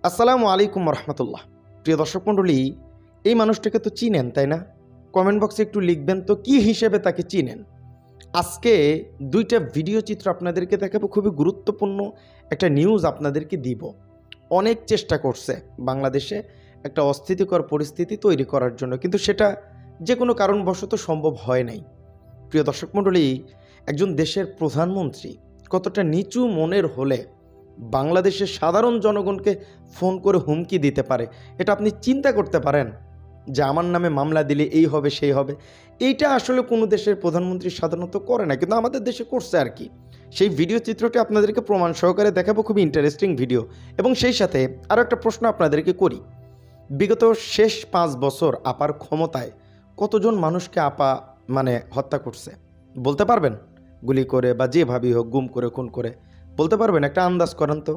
আসসালামু আলাইকুম রহমতুল্লাহ। প্রিয় দর্শক মণ্ডলী, এই মানুষটাকে তো চিনেন তাই না? কমেন্ট বক্সে একটু লিখবেন তো কি হিসেবে তাকে চিনেন। আজকে দুইটা ভিডিও চিত্র আপনাদেরকে দেখাবো, খুবই গুরুত্বপূর্ণ একটা নিউজ আপনাদেরকে দিব। অনেক চেষ্টা করছে বাংলাদেশে একটা অস্থিতিকর পরিস্থিতি তৈরি করার জন্য, কিন্তু সেটা যে কোনো কারণবশত সম্ভব হয় নাই। প্রিয় দর্শক মণ্ডলী, একজন দেশের প্রধানমন্ত্রী কতটা নিচু মনের হলে বাংলাদেশের সাধারণ জনগণকে ফোন করে হুমকি দিতে পারে, এটা আপনি চিন্তা করতে পারেন যে আমার নামে মামলা দিলে এই হবে সেই হবে। এইটা আসলে কোনো দেশের প্রধানমন্ত্রী সাধারণত করে না, কিন্তু আমাদের দেশে করছে আর কি। সেই ভিডিও চিত্রটি আপনাদেরকে প্রমাণ সহকারে দেখাবো, খুবই ইন্টারেস্টিং ভিডিও। এবং সেই সাথে আরও একটা প্রশ্ন আপনাদেরকে করি, বিগত শেষ 5 বছর আপার ক্ষমতায় কতজন মানুষকে আপা হত্যা করছে বলতে পারবেন? গুলি করে বা যেভাবেই হোক, গুম করে, খুন করে, বলতে পারবেন? একটা আন্দাজ করেন তো,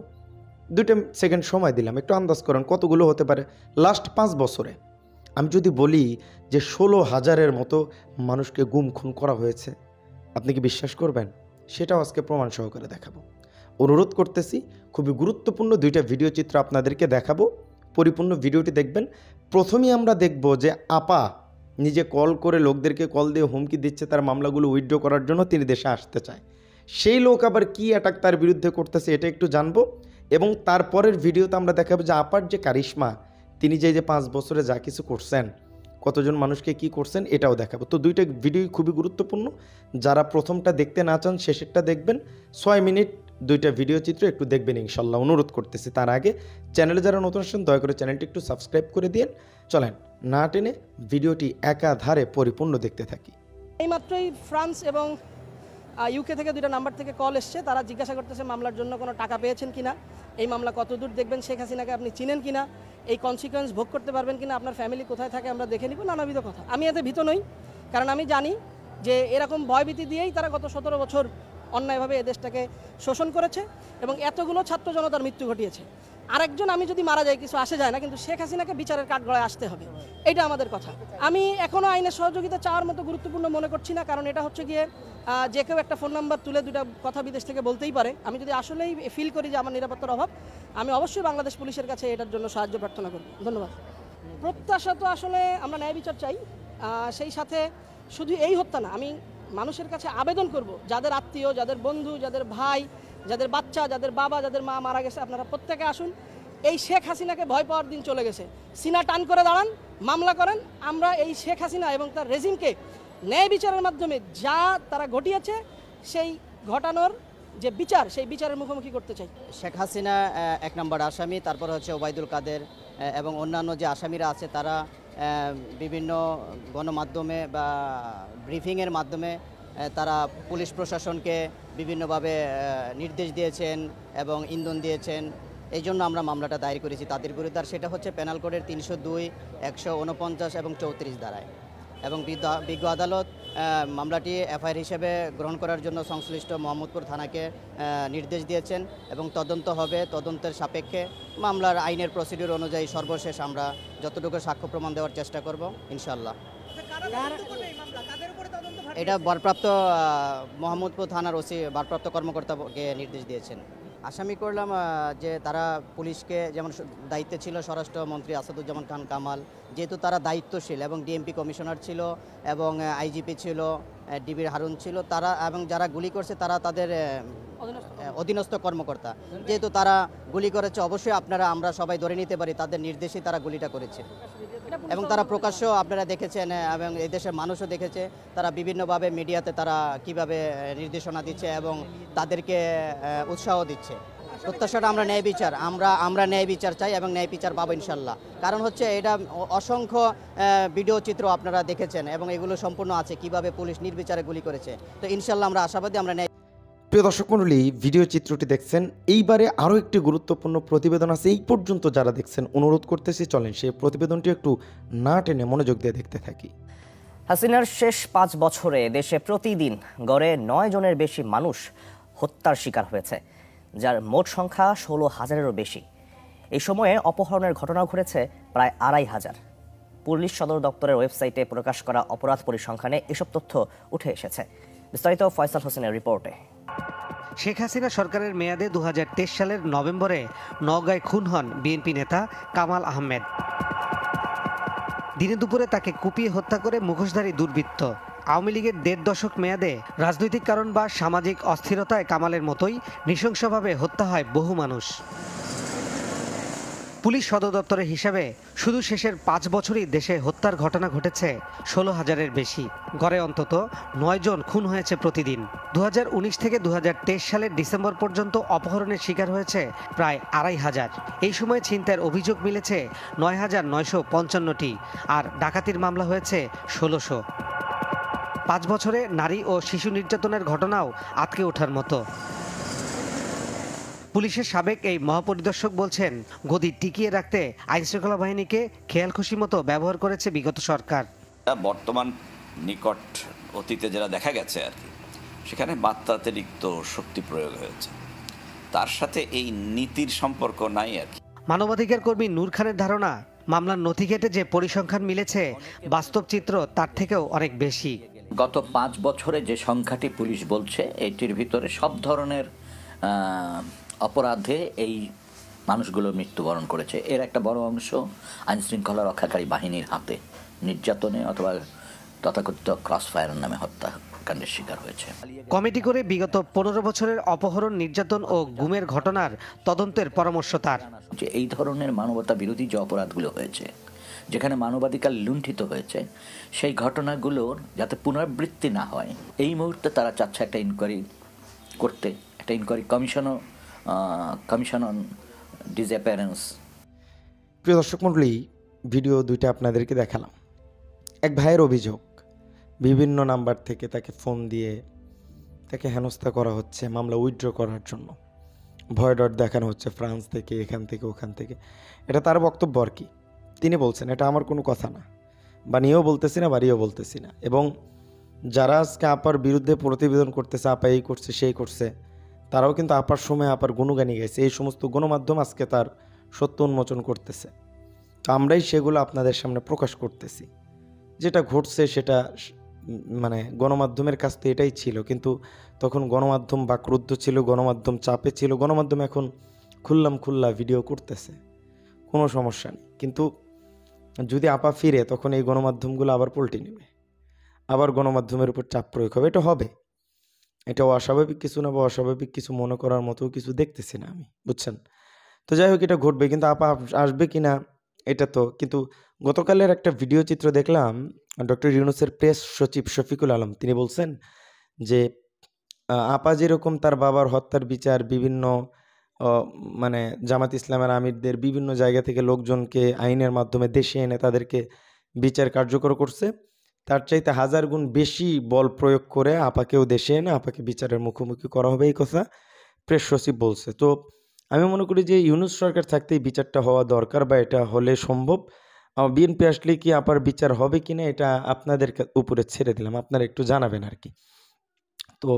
2 সেকেন্ড সময় দিলাম, একটু আন্দাজ করেন কতগুলো হতে পারে লাস্ট 5 বছরে। আমি যদি বলি যে 16,000-এর মতো মানুষকে গুম খুন করা হয়েছে, আপনি কি বিশ্বাস করবেন? সেটাও আজকে প্রমাণ সহকারে দেখাবো। অনুরোধ করতেছি, খুবই গুরুত্বপূর্ণ 2টা ভিডিও চিত্র আপনাদেরকে দেখাবো, পরিপূর্ণ ভিডিওটি দেখবেন। প্রথমেই আমরা দেখব যে আপা নিজে কল করে লোকদেরকে কল দিয়ে হুমকি দিচ্ছে তার মামলাগুলো উইথড্র করার জন্য, তিনি দেশে আসতে চায়। সেই লোক আবার কি অ্যাটাক তার বিরুদ্ধে করতেছে এটা একটু জানবো। এবং তারপরের ভিডিওতে আমরা দেখাবো যে আপার যে কারিশমা, তিনি যে 5 বছরে যা কিছু করছেন, কতজন মানুষকে কি করছেন, এটাও দেখাবো। তো 2টা ভিডিও খুবই গুরুত্বপূর্ণ। যারা প্রথমটা দেখতে না চান শেষেরটা দেখবেন। 6 মিনিট 2টা ভিডিও চিত্র একটু দেখবেন ইনশাল্লাহ, অনুরোধ করতেছি। তার আগে চ্যানেলে যারা নতুন আসেন দয়া করে চ্যানেলটি একটু সাবস্ক্রাইব করে দিন। চলেন না টেনে ভিডিওটি একাধারে পরিপূর্ণ দেখতে থাকি। এইমাত্রই ফ্রান্স এবং ইউকে থেকে 2টা নাম্বার থেকে কল এসছে। তারা জিজ্ঞাসা করতেছে মামলার জন্য কোনো টাকা পেয়েছেন কিনা, এই মামলা কত দূর দেখবেন, শেখ হাসিনাকে আপনি চিনেন কিনা, এই কনসিকোয়েন্স ভোগ করতে পারবেন কিনা, আপনার ফ্যামিলি কোথায় থাকে আমরা দেখে নিব, নানাবিধ কথা। আমি এতে ভীত নই, কারণ আমি জানি যে এরকম ভয়ভীতি দিয়েই তারা গত 17 বছর অন্যায়ভাবে এ দেশটাকে শোষণ করেছে এবং এতগুলো ছাত্র জনতার মৃত্যু ঘটিয়েছে। আরেকজন আমি যদি মারা যাই কিছু আসে যায় না, কিন্তু শেখ হাসিনাকে বিচারের কাঠগড়ায় আসতে হবে, এটা আমাদের কথা। আমি এখনও আইনের সহযোগিতা চাওয়ার মতো গুরুত্বপূর্ণ মনে করছি না, কারণ এটা হচ্ছে গিয়ে যে কেউ একটা ফোন নাম্বার তুলে 2টা কথা বিদেশ থেকে বলতেই পারে। আমি যদি আসলেই ফিল করি যে আমার নিরাপত্তার অভাব, আমি অবশ্যই বাংলাদেশ পুলিশের কাছে এটার জন্য সাহায্য প্রার্থনা করব। ধন্যবাদ। প্রত্যাশা তো আসলে আমরা ন্যায় বিচার চাই, সেই সাথে শুধু এই হত্যা না, আমি মানুষের কাছে আবেদন করব, যাদের আত্মীয়, যাদের বন্ধু, যাদের ভাই, যাদের বাচ্চা, যাদের বাবা, যাদের মা মারা গেছে, আপনারা প্রত্যেকে আসুন। এই শেখ হাসিনাকে ভয় পাওয়ার দিন চলে গেছে। সিনা টান করে দাঁড়ান, মামলা করেন। আমরা এই শেখ হাসিনা এবং তার রেজিমকে ন্যায় বিচারের মাধ্যমে যা তারা ঘটিয়েছে, সেই ঘটানোর যে বিচার, সেই বিচারের মুখোমুখি করতে চাই। শেখ হাসিনা 1 নম্বর আসামি, তারপর হচ্ছে ওবায়দুল কাদের এবং অন্যান্য যে আসামিরা আছে, তারা বিভিন্ন গণমাধ্যমে বা ব্রিফিংয়ের মাধ্যমে তারা পুলিশ প্রশাসনকে বিভিন্নভাবে নির্দেশ দিয়েছেন এবং ইন্ধন দিয়েছেন। এই জন্য আমরা মামলাটা দায়ের করেছি তাদের বিরুদ্ধে। আর সেটা হচ্ছে পেনাল কোডের 302, 149 এবং 34 ধারায়। এবং বিজ্ঞ আদালত মামলাটি এফআইআর হিসেবে গ্রহণ করার জন্য সংশ্লিষ্ট মোহাম্মদপুর থানাকে নির্দেশ দিয়েছেন এবং তদন্ত হবে। তদন্তের সাপেক্ষে মামলার আইনের প্রসিডিউর অনুযায়ী সর্বশেষ আমরা যতটুকু সাক্ষ্য প্রমাণ দেওয়ার চেষ্টা করব ইনশাল্লাহ। এটা ভারপ্রাপ্ত মোহাম্মদপুর থানার ওসি ভারপ্রাপ্ত কর্মকর্তাকে নির্দেশ দিয়েছেন। আসামি করলাম যে তারা পুলিশকে, যেমন দায়িত্বে ছিল স্বরাষ্ট্রমন্ত্রী আসাদুজ্জামান খান কামাল, যেহেতু তারা দায়িত্বশীল এবং ডিএমপি কমিশনার ছিল এবং আইজিপি ছিল, ডিবির হারুন ছিল, তারা এবং যারা গুলি করছে তারা তাদের অধীনস্থ কর্মকর্তা। যেহেতু তারা গুলি করেছে, অবশ্যই আমরা সবাই ধরে নিতে পারি তাদের নির্দেশেই তারা গুলিটা করেছে। এবং তারা প্রকাশ্য আপনারা দেখেছেন এবং এই দেশের মানুষও দেখেছে, তারা বিভিন্নভাবে মিডিয়াতে তারা কিভাবে নির্দেশনা দিচ্ছে এবং তাদেরকে উৎসাহ দিচ্ছে। প্রত্যাশাটা আমরা ন্যায় বিচার, আমরা ন্যায় বিচার চাই এবং ন্যায় বিচার পাবো ইনশাল্লাহ। কারণ হচ্ছে এটা অসংখ্য ভিডিও চিত্র আপনারা দেখেছেন এবং এগুলো সম্পূর্ণ আছে কিভাবে পুলিশ নির্বিচারে গুলি করেছে। তো ইনশাল্লাহ আমরা আশাবাদী আমরা ন্যায়। প্রিয় দর্শক মণ্ডলী, ভিডিও চিত্রটি দেখছেন, এইবারে আরও একটি গুরুত্বপূর্ণ প্রতিবেদন আছে। এই পর্যন্ত যারা দেখছেন অনুরোধ করতেছি চলেন সেই প্রতিবেদনটি একটু না টেনে মনোযোগ দিয়ে দেখতে থাকি। হাসিনার শেষ 5 বছরে দেশে প্রতিদিন গড়ে 9 জনের বেশি মানুষ হত্যার শিকার হয়েছে, যার মোট সংখ্যা 16,000-এরও বেশি। এই সময়ে অপহরণের ঘটনাও ঘটেছে প্রায় 2,500। পুলিশ সদর দপ্তরের ওয়েবসাইটে প্রকাশ করা অপরাধ পরিসংখ্যানে এসব তথ্য উঠে এসেছে। বিস্তারিত ফয়সাল হোসেনের রিপোর্টে। শেখ হাসিনা সরকারের মেয়াদে 2023 সালের নভেম্বরে নওগাঁয় খুন হন বিএনপি নেতা কামাল আহমেদ। দিনে দুপুরে তাকে কুপিয়ে হত্যা করে মুখোশধারী দুর্বৃত্ত। আওয়ামী লীগের 1.5 দশক মেয়াদে রাজনৈতিক কারণ বা সামাজিক অস্থিরতায় কামালের মতোই নৃশংসভাবে হত্যা হয় বহু মানুষ। পুলিশ সদর দপ্তরের হিসাবে শুধু শেষের 5 বছরই দেশে হত্যার ঘটনা ঘটেছে 16,000-এর বেশি। গড়ে অন্তত 9 জন খুন হয়েছে প্রতিদিন। 2019 থেকে 2023 সালের ডিসেম্বর পর্যন্ত অপহরণের শিকার হয়েছে প্রায় 2,500। এই সময় ছিনতাইয়ের অভিযোগ মিলেছে 9,955টি, আর ডাকাতির মামলা হয়েছে 1600। 5 বছরে নারী ও শিশু নির্যাতনের ঘটনাও আটকে ওঠার মতো। পুলিশের সাবেক এই মহাপরিদর্শক বলছেন, গদি টিকিয়ে রাখতে আইনশৃঙ্খলা বাহিনীকে খেয়ালখুশি মতো ব্যবহার করেছে বিগত সরকার। বর্তমান নিকট অতীতে যেটা দেখা গেছে আর কি, সেখানে মাত্রাতিরিক্ত শক্তি প্রয়োগ হয়েছে, তার সাথে এই নীতির সম্পর্ক নাই আর কি। মানবাধিকার কর্মী নূর খানের ধারণা, মামলার নথি ঘেটে যে পরিসংখ্যান মিলেছে বাস্তব চিত্র তার থেকেও অনেক বেশি। গত 5 বছরে যে সংখ্যাটি পুলিশ বলছে, এটির ভিতরে সব ধরনের অপরাধে এই মানুষগুলো মৃত্যুবরণ করেছে। এর একটা বড় অংশ আইনশৃঙ্খলা রক্ষাকারী বাহিনীর হাতে নির্যাতনে অথবা তথাকথিত ক্রস ফায়ারের নামে হত্যাকাণ্ডের শিকার হয়েছে। কমিটি করে বিগত 15 বছরের অপহরণ, নির্যাতন ও গুমের ঘটনার তদন্তের পরামর্শ তার। যে এই ধরনের মানবতা বিরোধী যে অপরাধগুলো হয়েছে, যেখানে মানবাধিকার লুণ্ঠিত হয়েছে, সেই ঘটনাগুলোর যাতে পুনরাবৃত্তি না হয়, এই মুহূর্তে তারা চাচ্ছে একটা ইনকোয়ারি করতে, একটা ইনকোয়ারি কমিশন অন ডিসঅ্যাপিয়ারেন্স। প্রিয় দর্শক মণ্ডলী, ভিডিও দুইটা আপনাদেরকে দেখালাম। এক ভাইয়ের অভিযোগ, বিভিন্ন নাম্বার থেকে তাকে ফোন দিয়ে তাকে হেনস্থা করা হচ্ছে মামলা উইথড্র করার জন্য। ভয় ডট দেখানো হচ্ছে ফ্রান্স থেকে, এখান থেকে, ওখান থেকে। এটা তার বক্তব্য আর কি। তিনি বলছেন, এটা আমার কোনো কথা না, বানিয়েও বলতেছি না, বাড়িয়েও বলতেছি না। এবং যারা আজকে আপার বিরুদ্ধে প্রতিবেদন করতেছে, আপা এই করছে সেই করছে, তারাও কিন্তু আপার সময় আপার গুণগানি গাইছে। এই সমস্ত গণমাধ্যম আজকে তার সত্য উন্মোচন করতেছে। তো আমরাই সেগুলো আপনাদের সামনে প্রকাশ করতেছি। যেটা ঘটছে সেটা মানে গণমাধ্যমের কাছ থেকে এটাই ছিল, কিন্তু তখন গণমাধ্যম বাকরুদ্ধ ছিল, গণমাধ্যম চাপে ছিল। গণমাধ্যম এখন খুল্লা ভিডিও করতেছে, কোনো সমস্যা নেই। কিন্তু যদি আপা ফিরে, তখন এই গণমাধ্যমগুলো আবার পল্টি নেবে, আবার গণমাধ্যমের উপর চাপ প্রয়োগ হবে। এটা হবে, এটা অস্বাভাবিক কিছু না, বা অস্বাভাবিক কিছু মনে করার মতো কিছু দেখতেছি না আমি, বুঝছেন। তো যাই হোক, এটা ঘটবে। কিন্তু আপা আসবে কি না এটা তো, কিন্তু গতকালের একটা ভিডিও চিত্র দেখলাম, ডক্টর ইউনূসের প্রেস সচিব শফিকুল আলম তিনি বলছেন যে আপা যেরকম তার বাবার হত্যার বিচার বিভিন্ন মানে জামাত ইসলামের আমিরদের বিভিন্ন জায়গা থেকে লোকজনকে আইনের মাধ্যমে দেশে এনে তাদেরকে বিচার কার্যকর করছে, তার চাইতে 1000 গুণ বেশি বল প্রয়োগ করে আপাকেও দেশে এনে আপাকে বিচারের মুখোমুখি করা হবে, এই কথা প্রেস সচিব বলছে। তো আমি মনে করি যে ইউনূস সরকার থাকতেই বিচারটা হওয়া দরকার, বা এটা হলে সম্ভব। বিএনপি আসলে কি আপার বিচার হবে কিনা এটা আপনাদের উপরে ছেড়ে দিলাম, আপনারা একটু জানাবেন আর কি। তো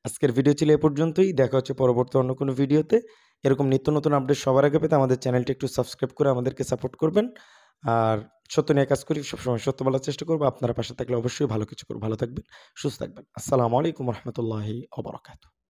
আজকের ভিডিও ছিল এ পর্যন্তই। দেখা হচ্ছে পরবর্তী অন্য কোনো ভিডিওতে। এরকম নিত্য নতুন আপডেট সবার আগে পেতে আমাদের চ্যানেলটি একটু সাবস্ক্রাইব করে আমাদেরকে সাপোর্ট করবেন। আর সত্য নিয়ে কাজ করি, সবসময় সত্য বলার চেষ্টা করবো। আপনারা পাশে থাকলে অবশ্যই ভালো কিছু করবো। ভালো থাকবেন, সুস্থ থাকবেন। আসসালামু আলাইকুম রহমতুল্লাহি ওয়া বারাকাতুহু।